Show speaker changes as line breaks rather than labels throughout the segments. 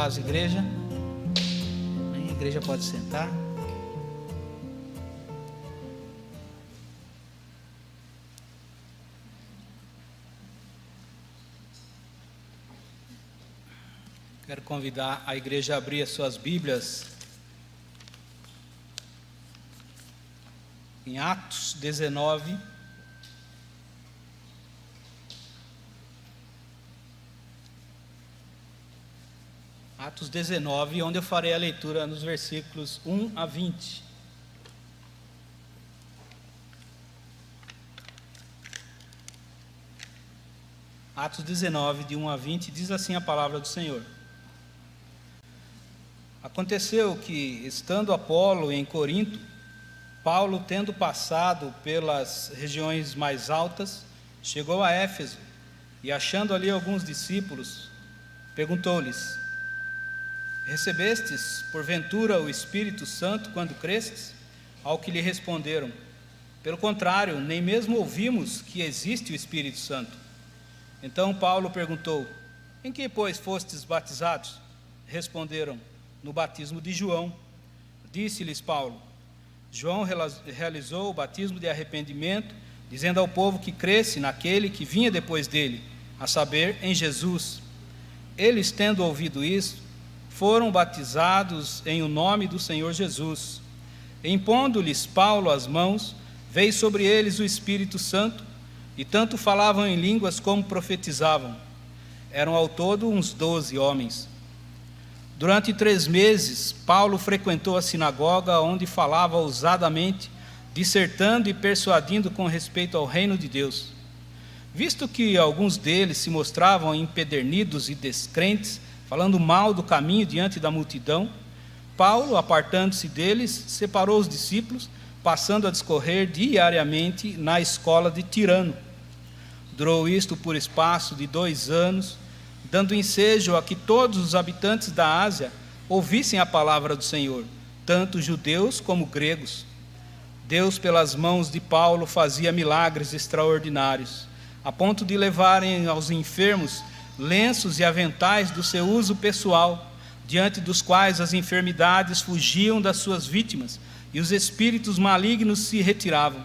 paz, igreja. A igreja pode sentar. Quero convidar a igreja a abrir as suas Bíblias em Atos 19. Atos 19, onde eu farei a leitura nos versículos 1 a 20. Atos 19, de 1 a 20, diz assim a palavra do Senhor. Aconteceu que, estando Apolo em Corinto, Paulo, tendo passado pelas regiões mais altas, chegou a Éfeso e, achando ali alguns discípulos, perguntou-lhes: recebestes, porventura, o Espírito Santo quando crestes? Ao que lhe responderam: pelo contrário, nem mesmo ouvimos que existe o Espírito Santo. Então Paulo perguntou: em que, pois, fostes batizados? Responderam: no batismo de João. Disse-lhes Paulo: João realizou o batismo de arrependimento, dizendo ao povo que cresce naquele que vinha depois dele, a saber, em Jesus. Eles, tendo ouvido isso, foram batizados em o nome do Senhor Jesus. Impondo-lhes Paulo as mãos, veio sobre eles o Espírito Santo, e tanto falavam em línguas como profetizavam. Eram ao todo uns 12 homens. Durante 3 meses, Paulo frequentou a sinagoga, onde falava ousadamente, dissertando e persuadindo com respeito ao reino de Deus. Visto que alguns deles se mostravam empedernidos e descrentes, falando mal do caminho diante da multidão, Paulo, apartando-se deles, separou os discípulos, passando a discorrer diariamente na escola de Tirano. Durou isto por espaço de 2 anos, dando ensejo a que todos os habitantes da Ásia ouvissem a palavra do Senhor, tanto judeus como gregos. Deus, pelas mãos de Paulo, fazia milagres extraordinários, a ponto de levarem aos enfermos lenços e aventais do seu uso pessoal, diante dos quais as enfermidades fugiam das suas vítimas e os espíritos malignos se retiravam.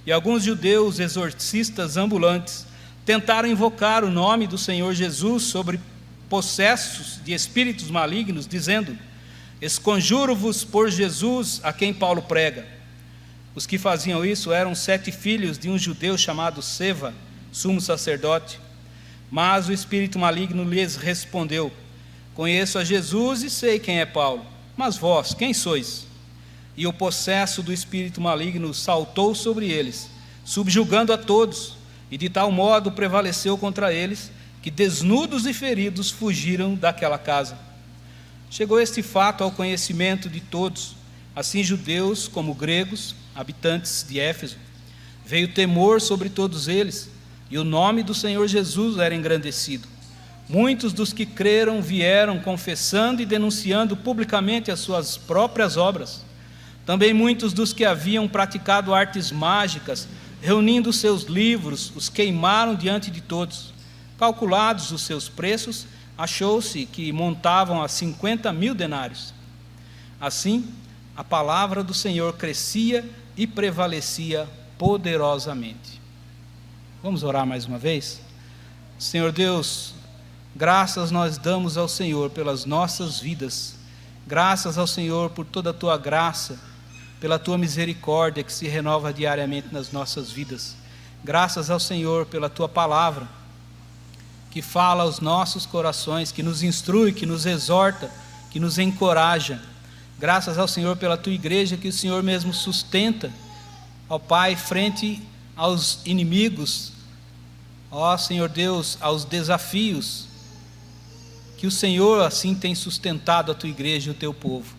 E alguns judeus exorcistas ambulantes tentaram invocar o nome do Senhor Jesus sobre possessos de espíritos malignos, dizendo: esconjuro-vos por Jesus, a quem Paulo prega. Os que faziam isso eram 7 filhos de um judeu chamado Seva, sumo sacerdote. Mas o espírito maligno lhes respondeu: conheço a Jesus e sei quem é Paulo, mas vós, quem sois? E o possesso do espírito maligno saltou sobre eles, subjugando a todos, e de tal modo prevaleceu contra eles, que desnudos e feridos fugiram daquela casa. Chegou este fato ao conhecimento de todos, assim judeus como gregos, habitantes de Éfeso. Veio temor sobre todos eles, e o nome do Senhor Jesus era engrandecido. Muitos dos que creram vieram confessando e denunciando publicamente as suas próprias obras. Também muitos dos que haviam praticado artes mágicas, reunindo seus livros, os queimaram diante de todos. Calculados os seus preços, achou-se que montavam a 50.000 denários. Assim, a palavra do Senhor crescia e prevalecia poderosamente. Vamos orar mais uma vez? Senhor Deus, graças nós damos ao Senhor pelas nossas vidas, graças ao Senhor por toda a Tua graça, pela Tua misericórdia que se renova diariamente nas nossas vidas, graças ao Senhor pela Tua palavra, que fala aos nossos corações, que nos instrui, que nos exorta, que nos encoraja, graças ao Senhor pela Tua igreja que o Senhor mesmo sustenta, ó Pai, frente aos inimigos, ó Senhor Deus, aos desafios, que o Senhor assim tem sustentado a Tua igreja e o Teu povo.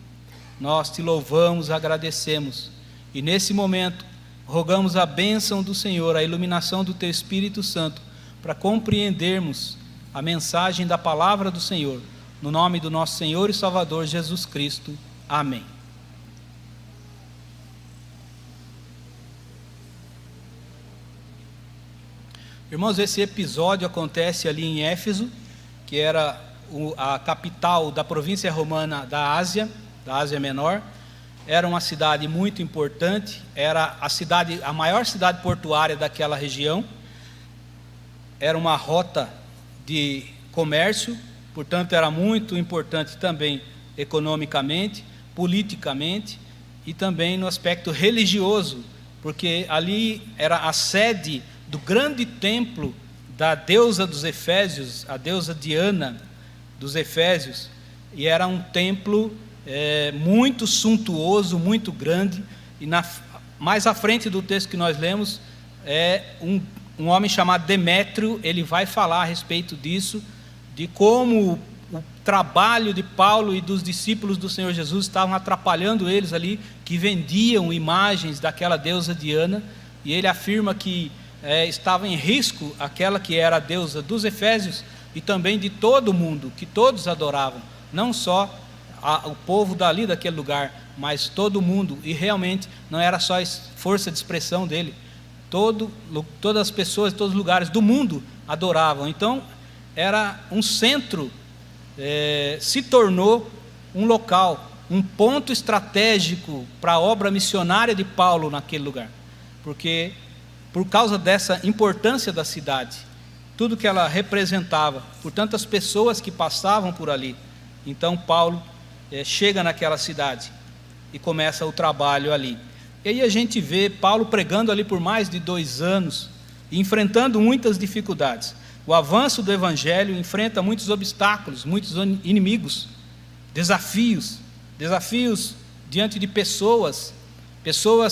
Nós Te louvamos, agradecemos, e nesse momento rogamos a bênção do Senhor, a iluminação do Teu Espírito Santo, para compreendermos a mensagem da palavra do Senhor, no nome do nosso Senhor e Salvador Jesus Cristo. Amém. Irmãos, esse episódio acontece ali em Éfeso, que era a capital da província romana da Ásia Menor. Era uma cidade muito importante, era a maior cidade portuária daquela região. Era uma rota de comércio, portanto era muito importante também economicamente, politicamente e também no aspecto religioso, porque ali era a sede do grande templo da deusa dos Efésios, a deusa Diana dos Efésios, e era um templo muito suntuoso, muito grande. E mais à frente do texto que nós lemos, um homem chamado Demétrio, ele vai falar a respeito disso, de como o trabalho de Paulo e dos discípulos do Senhor Jesus estavam atrapalhando eles ali, que vendiam imagens daquela deusa Diana, e ele afirma que estava em risco aquela que era a deusa dos Efésios e também de todo o mundo, que todos adoravam, não só o povo dali daquele lugar, mas todo mundo. E realmente não era só a força de expressão dele, todas as pessoas de todos os lugares do mundo adoravam. Então era um centro, se tornou um local, um ponto estratégico para a obra missionária de Paulo naquele lugar, porque por causa dessa importância da cidade, tudo que ela representava, por tantas pessoas que passavam por ali. Então Paulo chega naquela cidade e começa o trabalho ali. E aí a gente vê Paulo pregando ali por mais de 2 anos, e enfrentando muitas dificuldades. O avanço do evangelho enfrenta muitos obstáculos, muitos inimigos, desafios diante de pessoas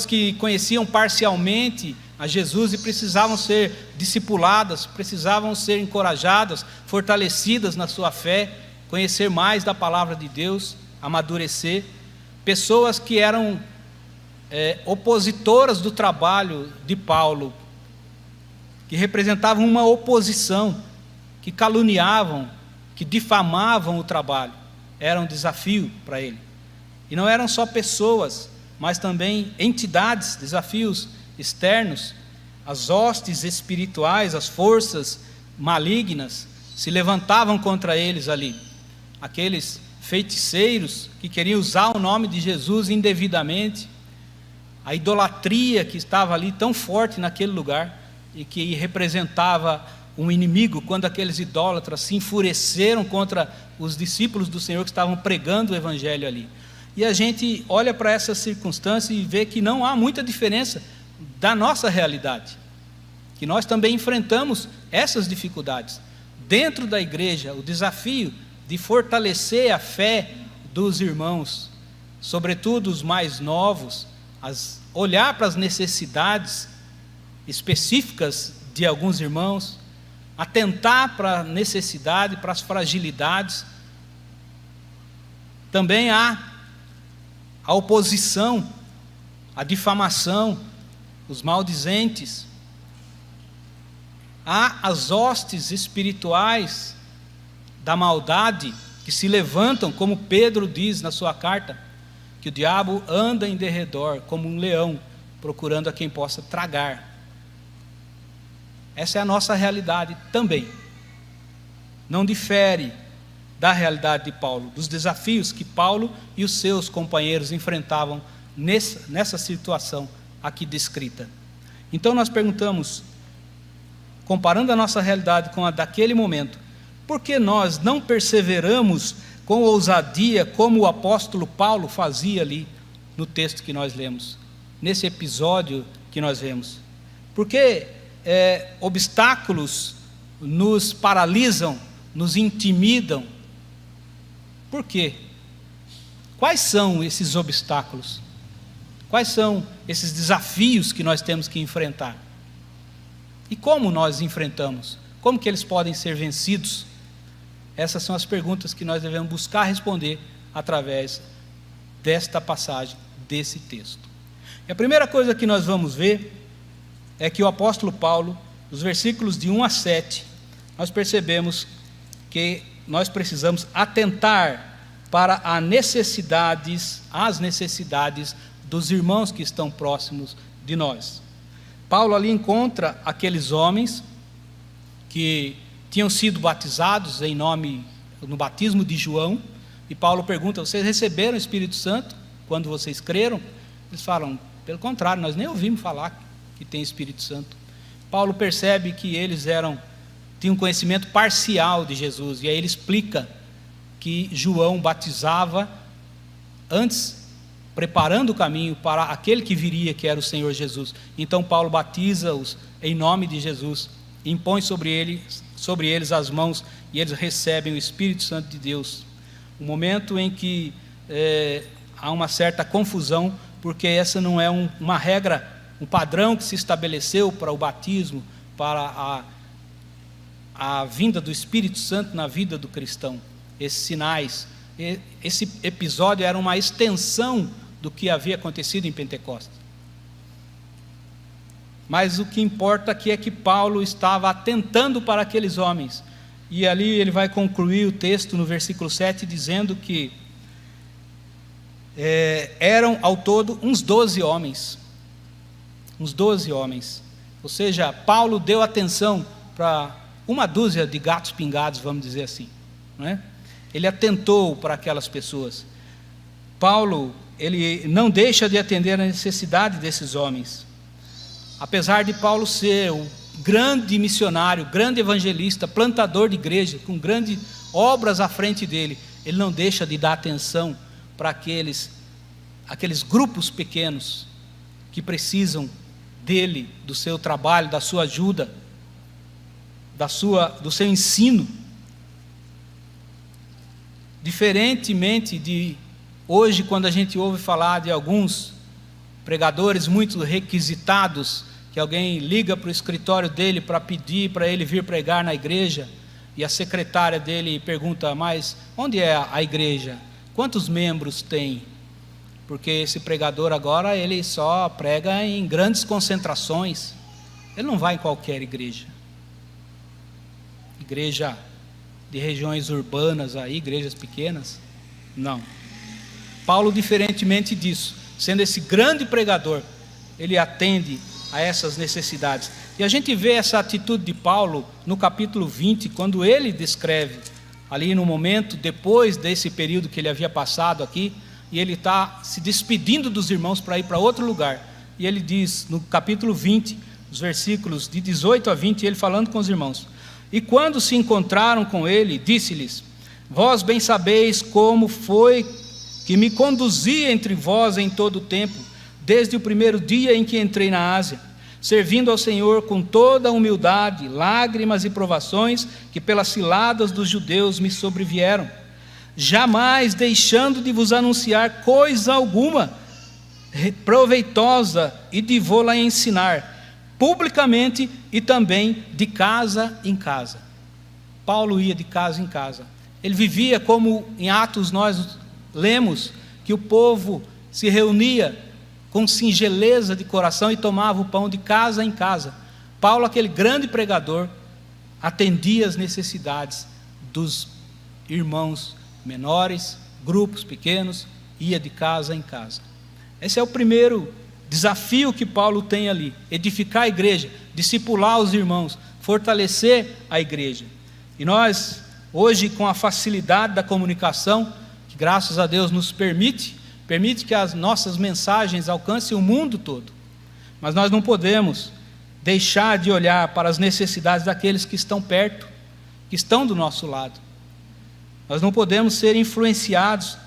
que conheciam parcialmente a Jesus e precisavam ser discipuladas, precisavam ser encorajadas, fortalecidas na sua fé, conhecer mais da palavra de Deus, amadurecer. Pessoas que eram opositoras do trabalho de Paulo, que representavam uma oposição, que caluniavam, que difamavam o trabalho. Era um desafio para ele. E não eram só pessoas, mas também entidades, desafios externos. As hostes espirituais, as forças malignas se levantavam contra eles ali. Aqueles feiticeiros que queriam usar o nome de Jesus indevidamente, a idolatria que estava ali tão forte naquele lugar e que representava um inimigo, quando aqueles idólatras se enfureceram contra os discípulos do Senhor que estavam pregando o evangelho ali. E a gente olha para essa circunstância e vê que não há muita diferença da nossa realidade, que nós também enfrentamos essas dificuldades. Dentro da igreja, o desafio de fortalecer a fé dos irmãos, sobretudo os mais novos, olhar para as necessidades específicas de alguns irmãos, atentar para a necessidade, para as fragilidades. Também há a oposição, a difamação, os maldizentes. Há as hostes espirituais da maldade que se levantam, como Pedro diz na sua carta, que o diabo anda em derredor como um leão, procurando a quem possa tragar. Essa é a nossa realidade também. Não difere da realidade de Paulo, dos desafios que Paulo e os seus companheiros enfrentavam nessa situação aqui descrita. Então nós perguntamos, comparando a nossa realidade com a daquele momento, por que nós não perseveramos com ousadia como o apóstolo Paulo fazia ali no texto que nós lemos, nesse episódio que nós vemos? Por que obstáculos nos paralisam, nos intimidam? Por quê? Quais são esses obstáculos? Quais são esses desafios que nós temos que enfrentar? E como nós enfrentamos? Como que eles podem ser vencidos? Essas são as perguntas que nós devemos buscar responder através desta passagem, desse texto. E a primeira coisa que nós vamos ver é que o apóstolo Paulo, nos versículos de 1 a 7, nós percebemos que nós precisamos atentar para as necessidades dos irmãos que estão próximos de nós. Paulo ali encontra aqueles homens que tinham sido batizados em nome no batismo de João, e Paulo pergunta: vocês receberam o Espírito Santo quando vocês creram? Eles falam: pelo contrário, nós nem ouvimos falar que tem Espírito Santo. Paulo percebe que eles tinham um conhecimento parcial de Jesus, e aí ele explica que João batizava antes, preparando o caminho para aquele que viria, que era o Senhor Jesus. Então Paulo batiza-os em nome de Jesus, impõe sobre eles as mãos, e eles recebem o Espírito Santo de Deus. Um momento em que há uma certa confusão, porque essa não é uma regra, um padrão que se estabeleceu para o batismo, para a vinda do Espírito Santo na vida do cristão. Esses sinais, esse episódio era uma extensão do que havia acontecido em Pentecostes. Mas o que importa aqui é que Paulo estava atentando para aqueles homens, e ali ele vai concluir o texto no versículo 7, dizendo que eram ao todo uns 12 homens, ou seja, Paulo deu atenção para uma dúzia de gatos pingados, vamos dizer assim, não é? Ele atentou para aquelas pessoas. Paulo, ele não deixa de atender a necessidade desses homens. Apesar de Paulo ser um grande missionário, grande evangelista, plantador de igreja, com grandes obras à frente dele, ele não deixa de dar atenção para aqueles grupos pequenos que precisam dele, do seu trabalho, da sua ajuda, do seu ensino. Diferentemente de hoje, quando a gente ouve falar de alguns pregadores muito requisitados, que alguém liga para o escritório dele para pedir para ele vir pregar na igreja, e a secretária dele pergunta: mas onde é a igreja? Quantos membros tem? Porque esse pregador agora, ele só prega em grandes concentrações, ele não vai em qualquer igreja de regiões urbanas, igrejas pequenas, não. Paulo, diferentemente disso, sendo esse grande pregador, ele atende a essas necessidades. E a gente vê essa atitude de Paulo no capítulo 20, quando ele descreve, ali no momento, depois desse período que ele havia passado aqui, e ele está se despedindo dos irmãos para ir para outro lugar, e ele diz, no capítulo 20, os versículos de 18 a 20, ele falando com os irmãos: e quando se encontraram com ele, disse-lhes: vós bem sabeis como foi que me conduzi entre vós em todo o tempo, desde o primeiro dia em que entrei na Ásia, servindo ao Senhor com toda a humildade, lágrimas e provações que pelas ciladas dos judeus me sobrevieram, jamais deixando de vos anunciar coisa alguma proveitosa e de vô-la ensinar, publicamente e também de casa em casa. Paulo ia de casa em casa. Ele vivia como em Atos nós lemos, que o povo se reunia com singeleza de coração e tomava o pão de casa em casa. Paulo, aquele grande pregador, atendia as necessidades dos irmãos menores, grupos pequenos, ia de casa em casa. Esse é o primeiro desafio que Paulo tem ali: edificar a igreja, discipular os irmãos, fortalecer a igreja. E nós, hoje, com a facilidade da comunicação, que graças a Deus nos permite que as nossas mensagens alcancem o mundo todo, mas nós não podemos deixar de olhar para as necessidades daqueles que estão perto, que estão do nosso lado. Nós não podemos ser influenciados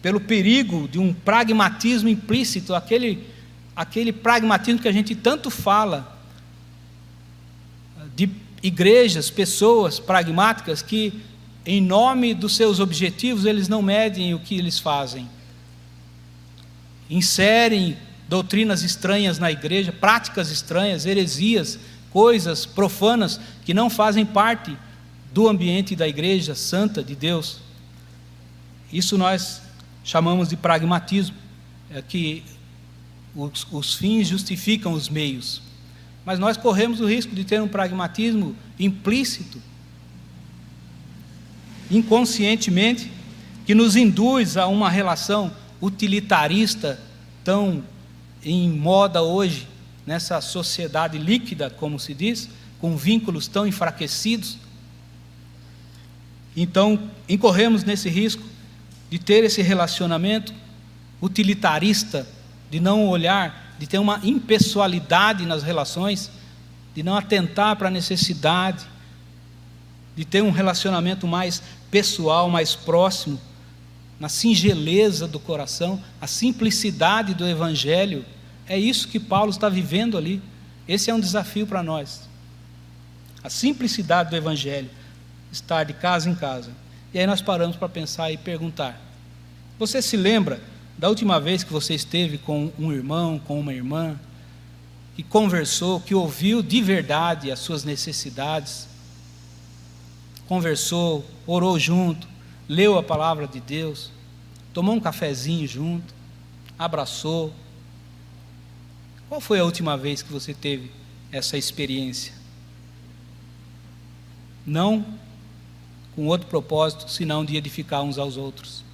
pelo perigo de um pragmatismo implícito, aquele pragmatismo que a gente tanto fala, de igrejas, pessoas pragmáticas que, em nome dos seus objetivos, eles não medem o que eles fazem. Inserem doutrinas estranhas na igreja, práticas estranhas, heresias, coisas profanas que não fazem parte do ambiente da igreja santa de Deus. Isso nós chamamos de pragmatismo, que os fins justificam os meios. Mas nós corremos o risco de ter um pragmatismo implícito, inconscientemente, que nos induz a uma relação utilitarista tão em moda hoje, nessa sociedade líquida, como se diz, com vínculos tão enfraquecidos. Então, incorremos nesse risco de ter esse relacionamento utilitarista, de não olhar, de ter uma impessoalidade nas relações, de não atentar para a necessidade, de ter um relacionamento mais pessoal, mais próximo, na singeleza do coração, a simplicidade do Evangelho. É isso que Paulo está vivendo ali. Esse é um desafio para nós. A simplicidade do Evangelho, estar de casa em casa. E aí nós paramos para pensar e perguntar: você se lembra da última vez que você esteve com um irmão, com uma irmã, que conversou, que ouviu de verdade as suas necessidades, conversou, orou junto, leu a palavra de Deus, tomou um cafezinho junto, abraçou? Qual foi a última vez que você teve essa experiência? Não com outro propósito, senão de edificar uns aos outros.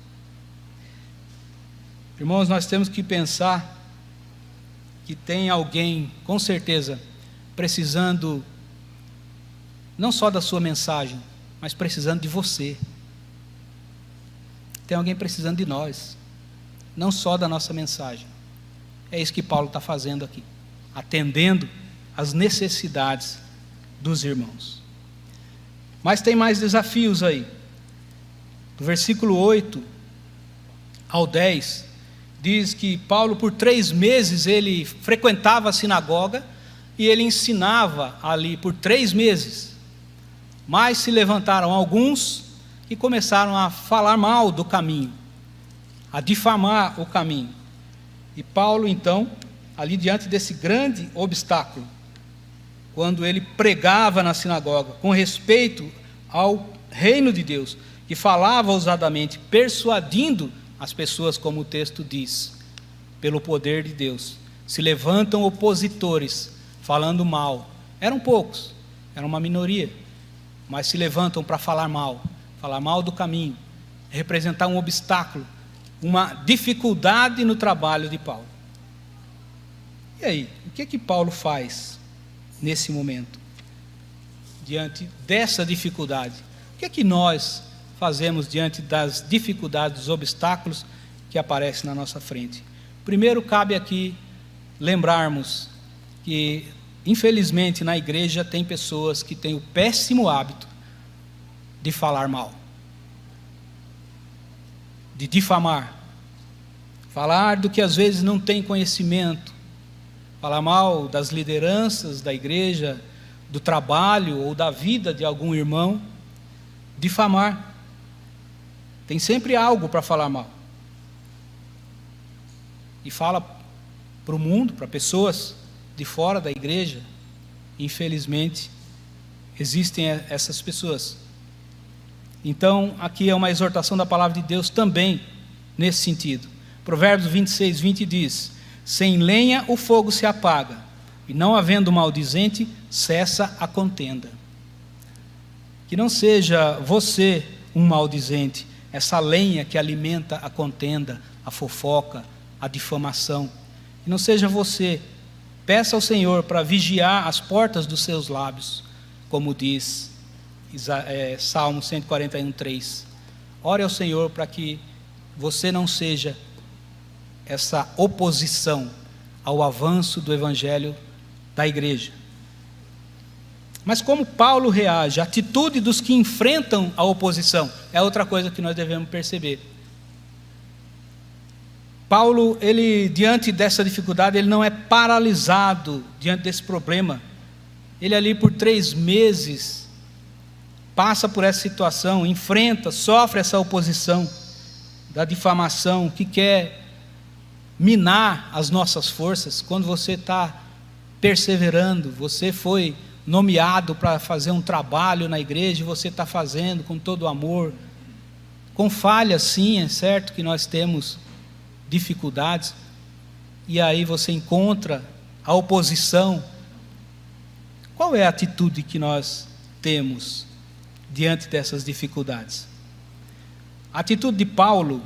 Irmãos, nós temos que pensar que tem alguém, com certeza, precisando não só da sua mensagem, mas precisando de você. Tem alguém precisando de nós, não só da nossa mensagem. É isso que Paulo está fazendo aqui, atendendo às necessidades dos irmãos. Mas tem mais desafios aí. Do versículo 8 ao 10, diz que Paulo, por 3 meses, ele frequentava a sinagoga e ele ensinava ali por 3 meses. Mas se levantaram alguns e começaram a falar mal do caminho, a difamar o caminho. E Paulo, então, ali diante desse grande obstáculo, quando ele pregava na sinagoga, com respeito ao reino de Deus, que falava ousadamente, persuadindo as pessoas, como o texto diz, pelo poder de Deus, se levantam opositores, falando mal. Eram poucos, era uma minoria, mas se levantam para falar mal do caminho, representar um obstáculo, uma dificuldade no trabalho de Paulo. E aí, o que Paulo faz nesse momento, diante dessa dificuldade? O que nós fazemos diante das dificuldades, dos obstáculos que aparecem na nossa frente? Primeiro, cabe aqui lembrarmos que, infelizmente, na igreja tem pessoas que têm o péssimo hábito de falar mal, de difamar, falar do que às vezes não tem conhecimento, falar mal das lideranças da igreja, do trabalho ou da vida de algum irmão, difamar. Tem sempre algo para falar mal. E fala para o mundo, para pessoas de fora da igreja. Infelizmente, existem essas pessoas. Então, aqui é uma exortação da palavra de Deus também, nesse sentido. Provérbios 26:20 diz: sem lenha o fogo se apaga, e não havendo maldizente, cessa a contenda. Que não seja você um maldizente, essa lenha que alimenta a contenda, a fofoca, a difamação. Que não seja você. Peça ao Senhor para vigiar as portas dos seus lábios, como diz Salmo 141:3. Ore ao Senhor para que você não seja essa oposição ao avanço do evangelho da igreja. Mas como Paulo reage, a atitude dos que enfrentam a oposição, é outra coisa que nós devemos perceber. Paulo, ele, diante dessa dificuldade, ele não é paralisado diante desse problema. Ele ali por 3 meses passa por essa situação, enfrenta, sofre essa oposição da difamação que quer minar as nossas forças. Quando você está perseverando, você foi nomeado para fazer um trabalho na igreja, e você está fazendo com todo o amor, com falhas sim, é certo que nós temos dificuldades, e aí você encontra a oposição. Qual é a atitude que nós temos diante dessas dificuldades? A atitude de Paulo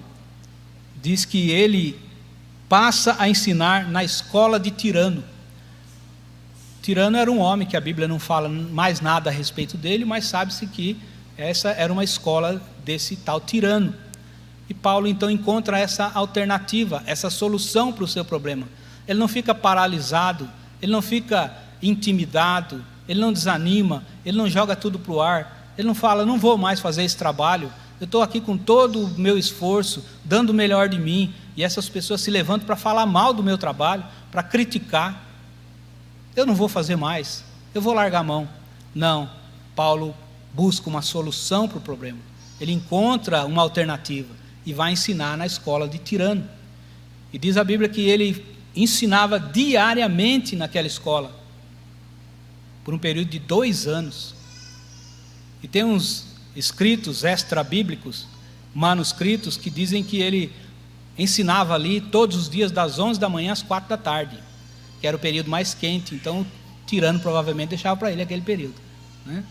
diz que ele passa a ensinar na escola de Tirano. Tirano era um homem que a Bíblia não fala mais nada a respeito dele, mas sabe-se que Essa era uma escola desse tal tirano. E Paulo então encontra essa alternativa, essa solução para o seu problema. Ele não fica paralisado, ele não fica intimidado, ele não desanima, ele não joga tudo para o ar, ele não fala, não vou mais fazer esse trabalho, eu estou aqui com todo o meu esforço, dando o melhor de mim, e essas pessoas se levantam para falar mal do meu trabalho, para criticar. Eu não vou fazer mais, eu vou largar a mão. Não, Paulo busca uma solução para o problema, ele encontra uma alternativa e vai ensinar na escola de tirano. E diz a Bíblia que ele ensinava diariamente naquela escola, por um período de 2 anos. E tem uns escritos extra-bíblicos, manuscritos, que dizem que ele ensinava ali todos os dias das 11 da manhã às 4 da tarde, que era o período mais quente. Então o tirano provavelmente deixava para ele aquele período, né?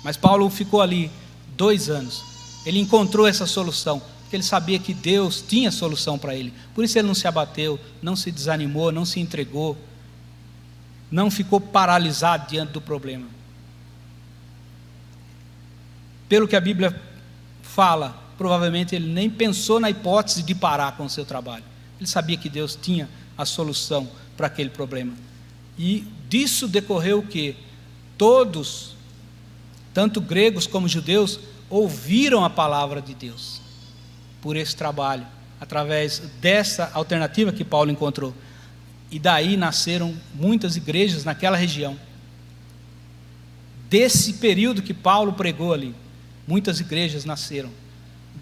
Mas Paulo ficou ali 2 anos, ele encontrou essa solução, porque ele sabia que Deus tinha solução para ele. Por isso ele não se abateu, não se desanimou, não se entregou, não ficou paralisado diante do problema. Pelo que a Bíblia fala, provavelmente ele nem pensou na hipótese de parar com o seu trabalho. Ele sabia que Deus tinha a solução para aquele problema. E disso decorreu o quê? Todos, tanto gregos como judeus, ouviram a palavra de Deus por esse trabalho, através dessa alternativa que Paulo encontrou. E daí nasceram muitas igrejas naquela região. Desse período que Paulo pregou ali, muitas igrejas nasceram.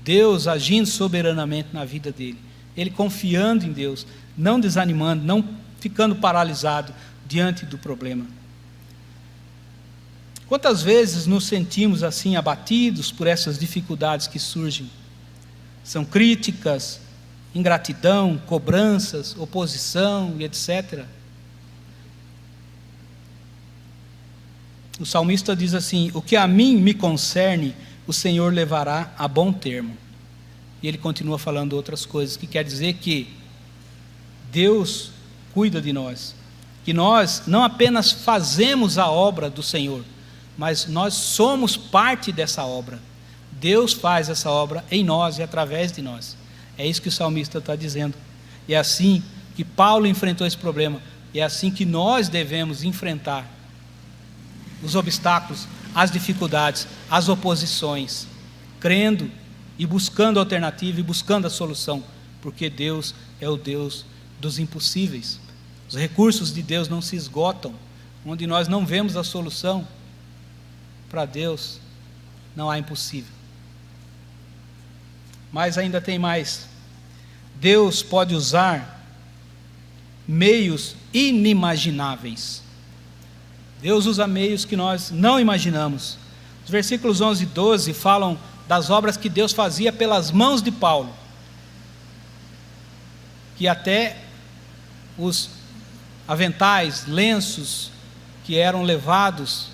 Deus agindo soberanamente na vida dele, ele confiando em Deus, não desanimando, não ficando paralisado diante do problema. Quantas vezes nos sentimos assim abatidos por essas dificuldades que surgem? São críticas, ingratidão, cobranças, oposição e etc. O salmista diz assim: o que a mim me concerne, o Senhor levará a bom termo. E ele continua falando outras coisas, que quer dizer que Deus cuida de nós, que nós não apenas fazemos a obra do Senhor, mas nós somos parte dessa obra. Deus faz essa obra em nós e através de nós. É isso que o salmista está dizendo. E é assim que Paulo enfrentou esse problema, e é assim que nós devemos enfrentar os obstáculos, as dificuldades, as oposições, crendo e buscando a alternativa e buscando a solução, porque Deus é o Deus dos impossíveis. Os recursos de Deus não se esgotam. Onde nós não vemos a solução, para Deus não há impossível. Mas ainda tem mais. Deus pode usar meios inimagináveis. Deus usa meios que nós não imaginamos. Os versículos 11 e 12 falam das obras que Deus fazia pelas mãos de Paulo, que até os aventais, lenços que eram levados,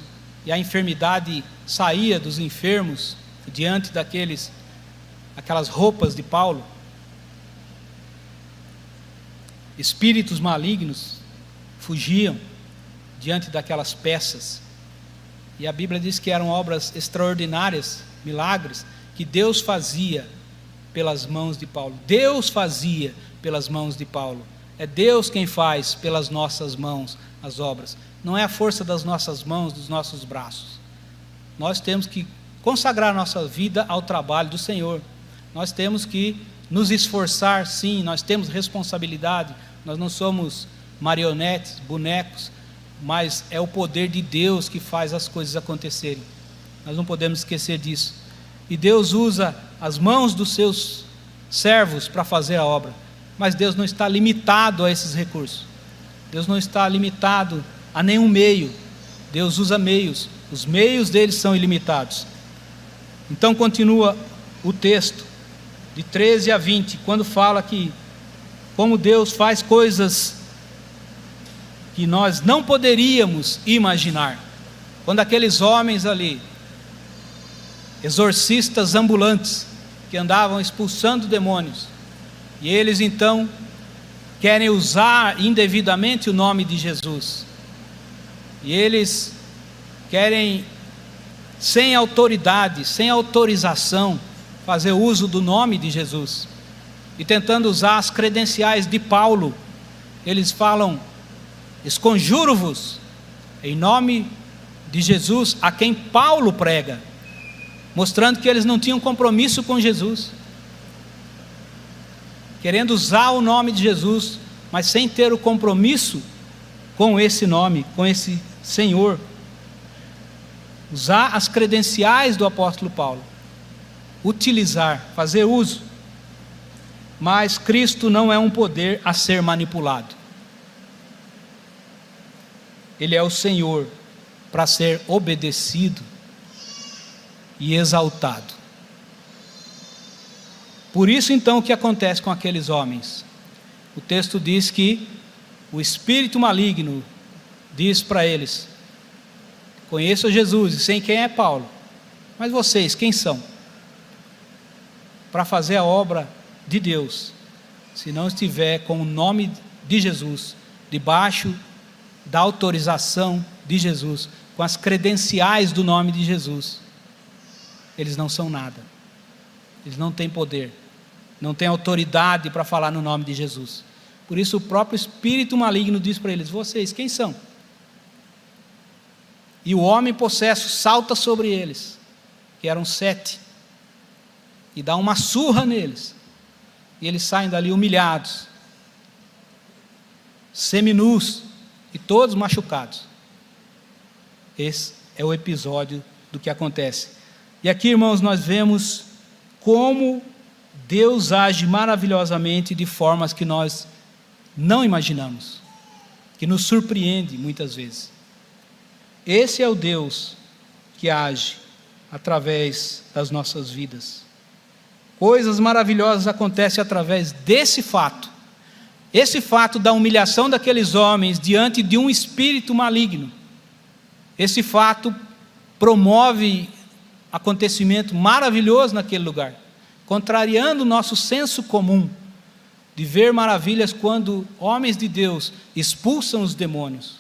e a enfermidade saía dos enfermos diante aquelas roupas de Paulo. Espíritos malignos fugiam diante daquelas peças. E a Bíblia diz que eram obras extraordinárias, milagres, que Deus fazia pelas mãos de Paulo. Deus fazia pelas mãos de Paulo. É Deus quem faz pelas nossas mãos as obras. Não é a força das nossas mãos, dos nossos braços. Nós temos que consagrar nossa vida ao trabalho do Senhor. Nós temos que nos esforçar, sim, nós temos responsabilidade. Nós não somos marionetes, bonecos, mas é o poder de Deus que faz as coisas acontecerem. Nós não podemos esquecer disso. E Deus usa as mãos dos seus servos para fazer a obra. Mas Deus não está limitado a esses recursos. Deus não está limitado a nenhum meio. Deus usa meios. Os meios dele são ilimitados. Então continua o texto, de 13 a 20, quando fala que como Deus faz coisas que nós não poderíamos imaginar. Quando aqueles homens ali, exorcistas ambulantes, que andavam expulsando demônios, e eles então querem usar indevidamente o nome de Jesus, e eles querem sem autoridade, sem autorização, fazer uso do nome de Jesus, e tentando usar as credenciais de Paulo. Eles falam: esconjuro-vos em nome de Jesus, a quem Paulo prega, mostrando que eles não tinham compromisso com Jesus, querendo usar o nome de Jesus, mas sem ter o compromisso com esse nome, com esse Senhor. Usar as credenciais do apóstolo Paulo, utilizar, fazer uso. Mas Cristo não é um poder a ser manipulado. Ele é o Senhor para ser obedecido e exaltado. Por isso então o que acontece com aqueles homens? O texto diz que o espírito maligno diz para eles: conheço Jesus e sei quem é Paulo, mas vocês quem são? Para fazer a obra de Deus, se não estiver com o nome de Jesus, debaixo da autorização de Jesus, com as credenciais do nome de Jesus, eles não são nada. Eles não têm poder, não têm autoridade para falar no nome de Jesus. Por isso o próprio espírito maligno diz para eles: vocês quem são? E o homem possesso salta sobre eles, que eram 7, e dá uma surra neles, e eles saem dali humilhados, seminus, e todos machucados. Esse é o episódio do que acontece. E aqui, irmãos, nós vemos como Deus age maravilhosamente de formas que nós não imaginamos, que nos surpreende muitas vezes. Esse é o Deus que age através das nossas vidas. Coisas maravilhosas acontecem através desse fato. Esse fato da humilhação daqueles homens diante de um espírito maligno. Esse fato promove acontecimento maravilhoso naquele lugar, contrariando o nosso senso comum de ver maravilhas quando homens de Deus expulsam os demônios.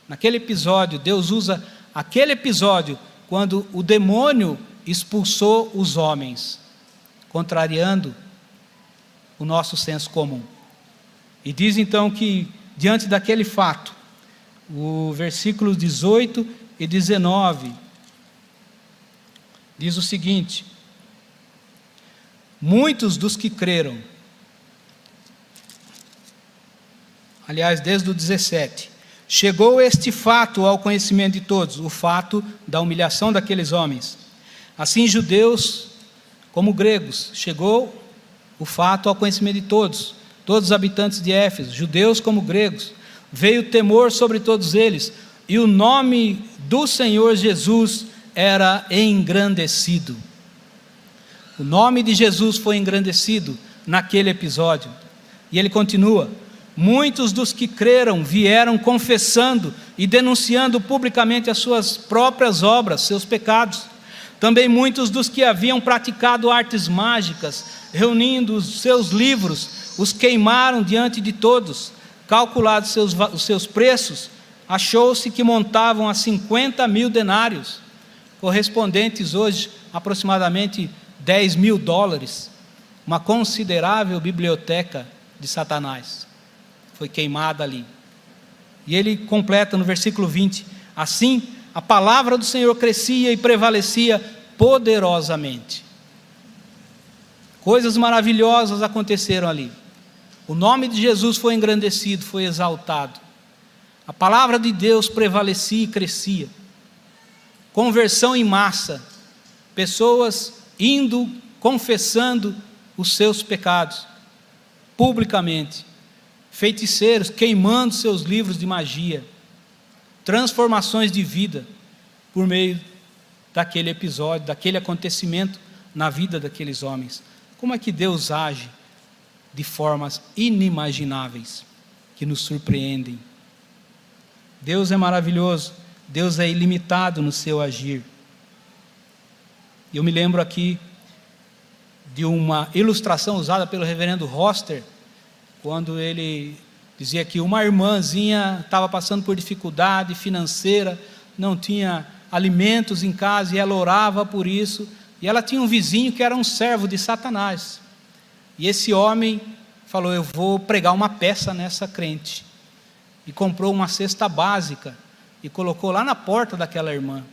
Naquele episódio, Deus usa aquele episódio quando o demônio expulsou os homens, contrariando o nosso senso comum. E diz então que, diante daquele fato, o versículos 18 e 19, diz o seguinte: muitos dos que creram, aliás, desde o 17, chegou este fato ao conhecimento de todos, o fato da humilhação daqueles homens. Assim, judeus como gregos, chegou o fato ao conhecimento de todos os habitantes de Éfeso, judeus como gregos. Veio temor sobre todos eles, e o nome do Senhor Jesus era engrandecido. O nome de Jesus foi engrandecido naquele episódio. E ele continua: muitos dos que creram vieram confessando e denunciando publicamente as suas próprias obras, seus pecados. Também muitos dos que haviam praticado artes mágicas, reunindo os seus livros, os queimaram diante de todos. Calculados os seus preços, achou-se que montavam a 50.000 denários, correspondentes hoje aproximadamente $10.000, uma considerável biblioteca de Satanás. Foi queimada ali. E ele completa no versículo 20: assim, a palavra do Senhor crescia e prevalecia poderosamente. Coisas maravilhosas aconteceram ali. O nome de Jesus foi engrandecido, foi exaltado. A palavra de Deus prevalecia e crescia. Conversão em massa. Pessoas indo, confessando os seus pecados, publicamente. Feiticeiros queimando seus livros de magia. Transformações de vida, por meio daquele episódio, daquele acontecimento na vida daqueles homens. Como é que Deus age de formas inimagináveis, que nos surpreendem? Deus é maravilhoso, Deus é ilimitado no seu agir. Eu me lembro aqui de uma ilustração usada pelo reverendo Roster, quando ele dizia que uma irmãzinha estava passando por dificuldade financeira, não tinha alimentos em casa e ela orava por isso. E ela tinha um vizinho que era um servo de Satanás. E esse homem falou: eu vou pregar uma peça nessa crente. E comprou uma cesta básica e colocou lá na porta daquela irmã.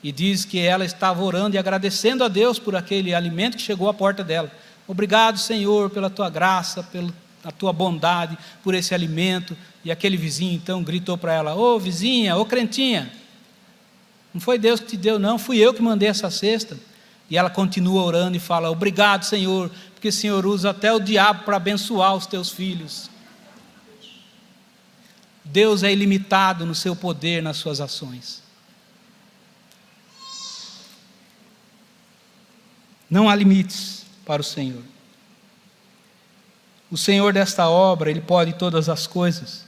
E diz que ela estava orando e agradecendo a Deus por aquele alimento que chegou à porta dela. Obrigado, Senhor, pela tua graça, pela tua bondade, por esse alimento. E aquele vizinho então gritou para ela: ô vizinha, ô crentinha, não foi Deus que te deu não, fui eu que mandei essa cesta. E ela continua orando e fala: obrigado, Senhor, porque o Senhor usa até o diabo para abençoar os teus filhos. Deus é ilimitado no seu poder, nas suas ações. Não há limites para o Senhor. O Senhor desta obra, Ele pode todas as coisas.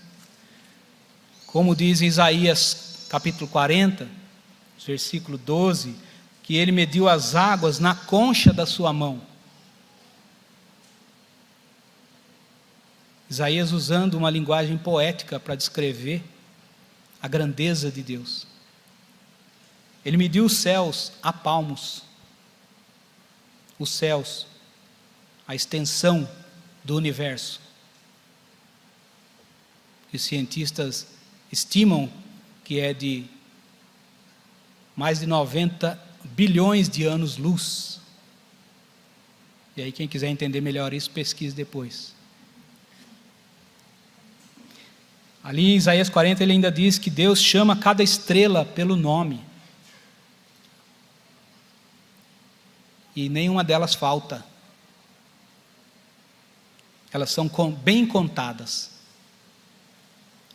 Como diz em Isaías capítulo 40, versículo 12, que Ele mediu as águas na concha da sua mão. Isaías usando uma linguagem poética para descrever a grandeza de Deus. Ele mediu os céus a palmos. Os céus, a extensão do universo. Os cientistas estimam que é de mais de 90 bilhões de anos-luz. E aí quem quiser entender melhor isso, pesquise depois. Ali em Isaías 40 ele ainda diz que Deus chama cada estrela pelo nome. E nenhuma delas falta. Elas são bem contadas.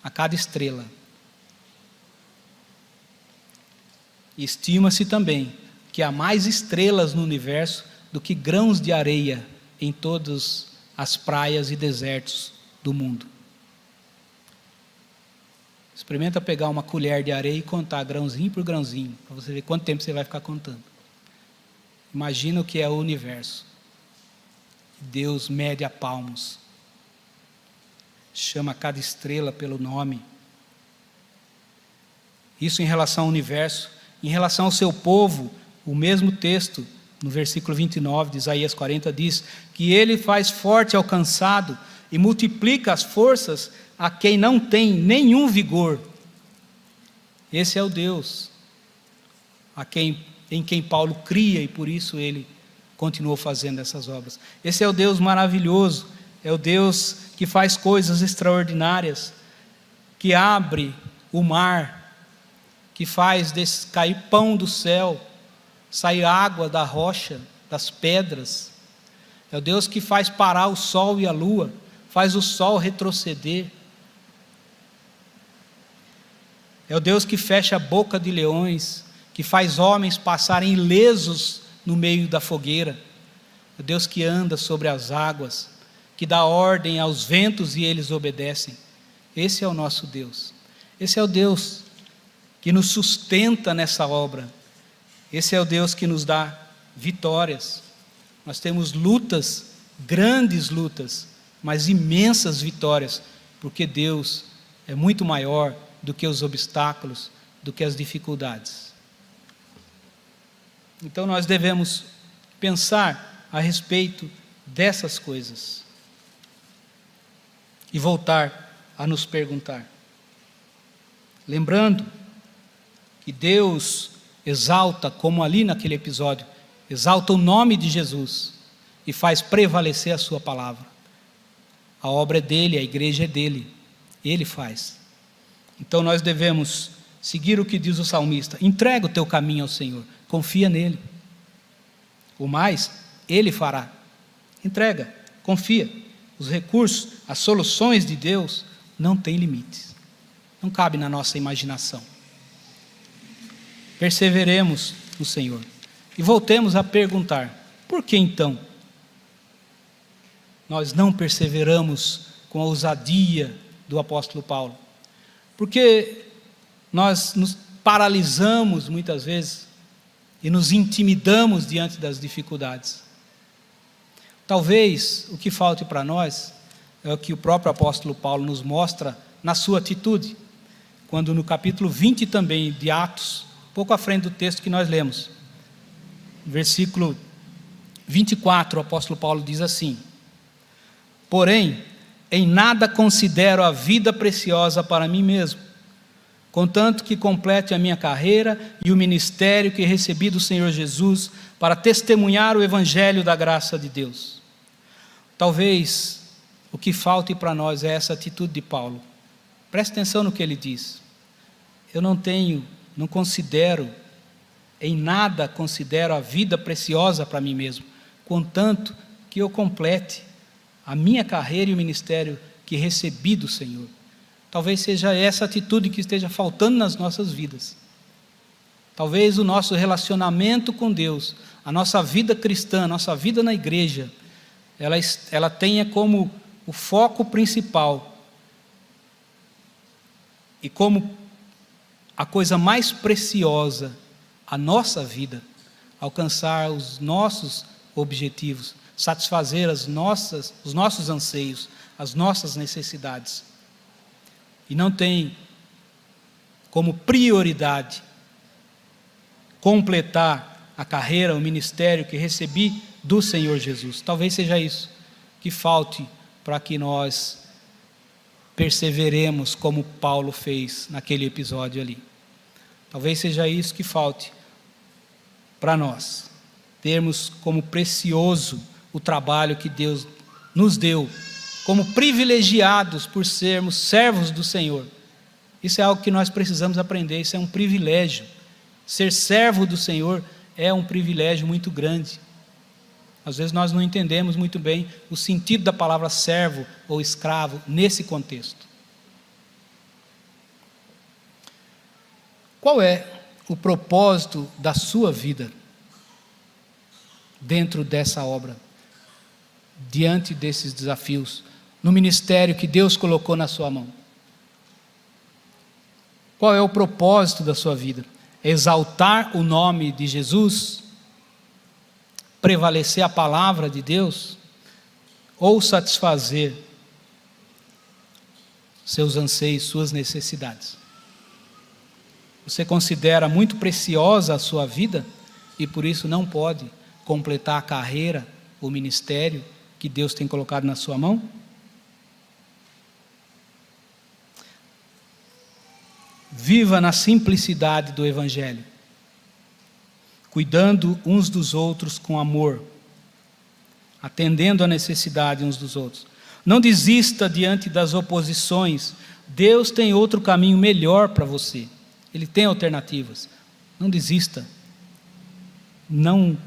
A cada estrela. Estima-se também que há mais estrelas no universo do que grãos de areia em todas as praias e desertos do mundo. Experimenta pegar uma colher de areia e contar grãozinho por grãozinho, para você ver quanto tempo você vai ficar contando. Imagina o que é o universo. Deus mede a palmos. Chama cada estrela pelo nome. Isso em relação ao universo. Em relação ao seu povo, o mesmo texto, no versículo 29 de Isaías 40, diz que Ele faz forte ao cansado e multiplica as forças a quem não tem nenhum vigor. Esse é o Deus em quem Paulo cria, e por isso ele continuou fazendo essas obras. Esse é o Deus maravilhoso, é o Deus que faz coisas extraordinárias, que abre o mar, que faz cair pão do céu, sair água da rocha, das pedras. É o Deus que faz parar o sol e a lua, faz o sol retroceder. É o Deus que fecha a boca de leões, que faz homens passarem ilesos no meio da fogueira. É o Deus que anda sobre as águas, que dá ordem aos ventos e eles obedecem. Esse é o nosso Deus. Esse é o Deus que nos sustenta nessa obra. Esse é o Deus que nos dá vitórias. Nós temos lutas, grandes lutas, mas imensas vitórias, porque Deus é muito maior do que os obstáculos, do que as dificuldades. Então nós devemos pensar a respeito dessas coisas e voltar a nos perguntar, lembrando que Deus exalta, como ali naquele episódio, exalta o nome de Jesus e faz prevalecer a sua palavra. A obra é dele, a igreja é dele, ele faz. Então nós devemos seguir o que diz o salmista: entrega o teu caminho ao Senhor, confia nele, o mais ele fará. Entrega, confia. Os recursos, as soluções de Deus não têm limites, não cabe na nossa imaginação. Perseveremos no Senhor e voltemos a perguntar: por que então nós não perseveramos com a ousadia do apóstolo Paulo? Porque nós nos paralisamos muitas vezes e nos intimidamos diante das dificuldades. Talvez o que falte para nós é o que o próprio apóstolo Paulo nos mostra na sua atitude, quando no capítulo 20 também de Atos, pouco à frente do texto que nós lemos. Versículo 24, o apóstolo Paulo diz assim: porém, em nada considero a vida preciosa para mim mesmo, contanto que complete a minha carreira e o ministério que recebi do Senhor Jesus para testemunhar o evangelho da graça de Deus. Talvez o que falte para nós é essa atitude de Paulo. Preste atenção no que ele diz. Eu não considero, em nada considero a vida preciosa para mim mesmo, contanto que eu complete a minha carreira e o ministério que recebi do Senhor. Talvez seja essa atitude que esteja faltando nas nossas vidas. Talvez o nosso relacionamento com Deus, a nossa vida cristã, a nossa vida na igreja, ela tenha como o foco principal e como a coisa mais preciosa, a nossa vida, alcançar os nossos objetivos, satisfazer os nossos anseios, as nossas necessidades. E não tem como prioridade completar a carreira, o ministério que recebi do Senhor Jesus. Talvez seja isso que falte para que nós perseveremos como Paulo fez naquele episódio ali. Talvez seja isso que falte para nós, termos como precioso o trabalho que Deus nos deu, como privilegiados por sermos servos do Senhor. Isso é algo que nós precisamos aprender, isso é um privilégio. Ser servo do Senhor é um privilégio muito grande. Às vezes nós não entendemos muito bem o sentido da palavra servo ou escravo nesse contexto. Qual é o propósito da sua vida dentro dessa obra, diante desses desafios, no ministério que Deus colocou na sua mão? Qual é o propósito da sua vida? Exaltar o nome de Jesus? Prevalecer a palavra de Deus? Ou satisfazer seus anseios, suas necessidades? Você considera muito preciosa a sua vida e por isso não pode completar a carreira, o ministério que Deus tem colocado na sua mão? Viva na simplicidade do Evangelho, cuidando uns dos outros com amor, atendendo à necessidade uns dos outros. Não desista diante das oposições. Deus tem outro caminho melhor para você. Ele tem alternativas. Não desista. Não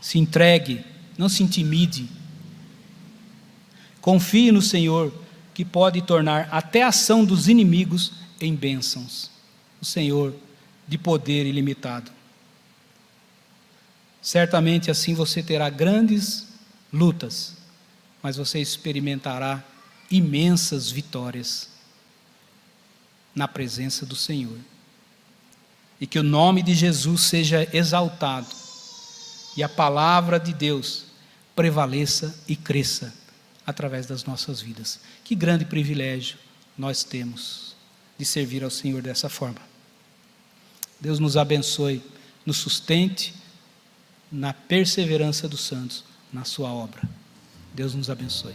se entregue. Não se intimide. Confie no Senhor, que pode tornar até a ação dos inimigos em bênçãos. O Senhor de poder ilimitado. Certamente assim você terá grandes lutas, mas você experimentará imensas vitórias na presença do Senhor. E que o nome de Jesus seja exaltado e a palavra de Deus prevaleça e cresça através das nossas vidas. Que grande privilégio nós temos de servir ao Senhor dessa forma. Deus nos abençoe, nos sustente na perseverança dos santos na sua obra. Deus nos abençoe.